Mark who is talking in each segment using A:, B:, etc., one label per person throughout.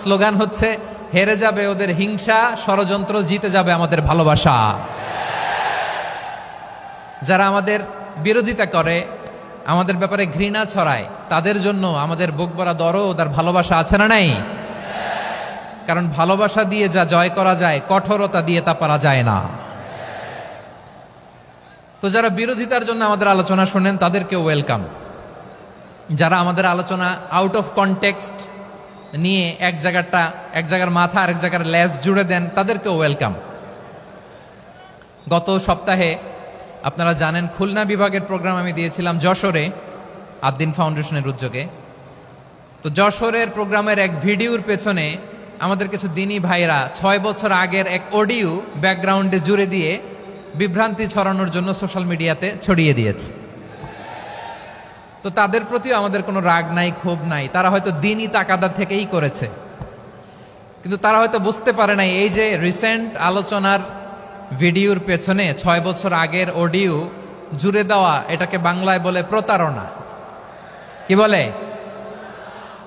A: Slogan হচ্ছে, হেরে যাবে ওদের হিংসা, ষড়যন্ত্র, জিতে যাবে আমাদের ভালোবাসা। যারা আমাদের বিরোধিতা করে, আমাদের ব্যাপারে ঘৃণা ছড়ায়, তাদের জন্য আমাদের বুক ভরা দরদ আর ভালোবাসা আছে না নাই? কারণ ভালোবাসা দিয়ে যা জয় করা যায়, কঠোরতা দিয়ে তা পারা যায় না। তো যারা বিরোধিতার জন্য আমাদের আলোচনা শুনেন তাদেরকেও ওয়েলকাম। যারা আমাদের আলোচনা আউট অফ কনটেক্সট নিয়ে এক জায়গার মাথা আর এক জায়গার লেজ জুড়ে দেন, তাদেরকেও ওয়েলকাম। গত সপ্তাহে আপনারা জানেন খুলনা বিভাগের প্রোগ্রাম আমি দিয়েছিলাম যশোরে, আদ্দিন ফাউন্ডেশনের উদ্যোগে। তো যশোরের প্রোগ্রামের এক ভিডিওর পেছনে আমাদের কিছু দিনী ভাইরা 6 বছর আগের এক অডিও ব্যাকগ্রাউন্ডে জুড়ে দিয়ে বিভ্রান্তি ছড়ানোর জন্য সোশ্যাল মিডিয়াতে ছড়িয়ে দিয়েছে। তো তাদের প্রতিও আমাদের কোনো রাগ নাই, ক্ষোভ নাই। তারা হয়তো দিনই তাকাদা থেকেই করেছে, কিন্তু তারা হয়তো বুঝতে পারে নাই এই যে রিসেন্ট আলোচনার ভিডিওর পেছনে 6 বছর আগের অডিও জুড়ে দেওয়া, এটাকে বাংলায় বলে প্রতারণা। কি বলে?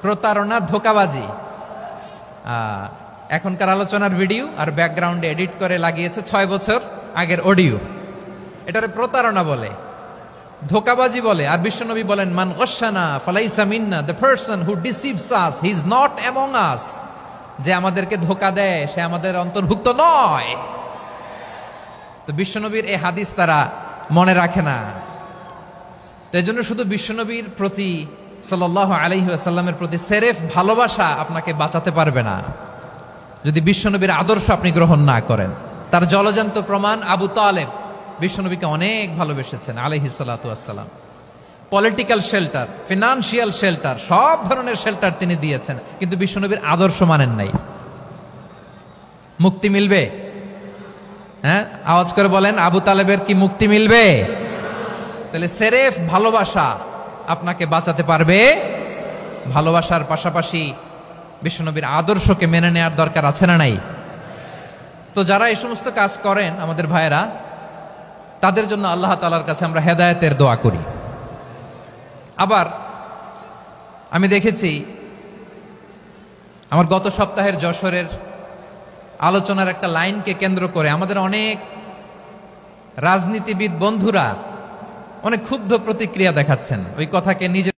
A: প্রতারণা, ধোঁকাবাজি। এখনকার আলোচনার ভিডিও আর ব্যাকগ্রাউন্ডে এডিট করে লাগিয়েছে 6 বছর আগের অডিও। এটারে প্রতারণা বলে, ধোঁকাবাজি বলে। আর বিশ্বনবী বলেন, মান গশানা ফালাইসা মিন্না, the person who deceives us he is not among us. যে আমাদেরকে ধোঁকা দেয় সে আমাদের অন্তর্ভুক্ত নয়। তো বিশ্বনবীর এই হাদিস তারা মনে রাখে না। তো এই জন্য শুধু বিশ্বনবীর প্রতি সাল্লাল্লাহু আলাইহি ওয়াসাল্লামের প্রতি সেরেফ ভালোবাসা আপনাকে বাঁচাতে পারবে না যদি বিশ্বনবীর আদর্শ আপনি গ্রহণ না করেন। তার জলজান্ত প্রমাণ, আবু তালেব বিশ্বনবীকে অনেক ভালোবেসেছেন আলাইহিস সালাতু ওয়াসসালাম। পলিটিক্যাল শেল্টার, ফিনান্সিয়াল শেল্টার, সব ধরনের শেল্টার তিনি দিয়েছেন, কিন্তু বিশ্বনবীর আদর্শ মানেন নাই। মুক্তি মিলবে? হ্যাঁ, আওয়াজ করে বলেন, আবু তালেবের কি মুক্তি মিলবে? তাহলে সেরেফ ভালোবাসা আপনাকে বাঁচাতে পারবে। ভালোবাসার পাশাপাশি বিশ্বনবীর আদর্শকে মেনে নেওয়ার দরকার আছে না নাই? তো যারা এই সমস্ত কাজ করেন আমাদের ভাইয়েরা, তাদের জন্য আল্লাহ তাআলার কাছে আমরা হেদায়েতের দোয়া করি। আবার আমি দেখেছি আমার গত সপ্তাহের যশোরের আলোচনার একটা লাইনকে কেন্দ্র করে আমাদের অনেক রাজনীতিবিদ বন্ধুরা অনেক ক্ষুব্ধ প্রতিক্রিয়া দেখাচ্ছেন। ওই কথাকে নিজে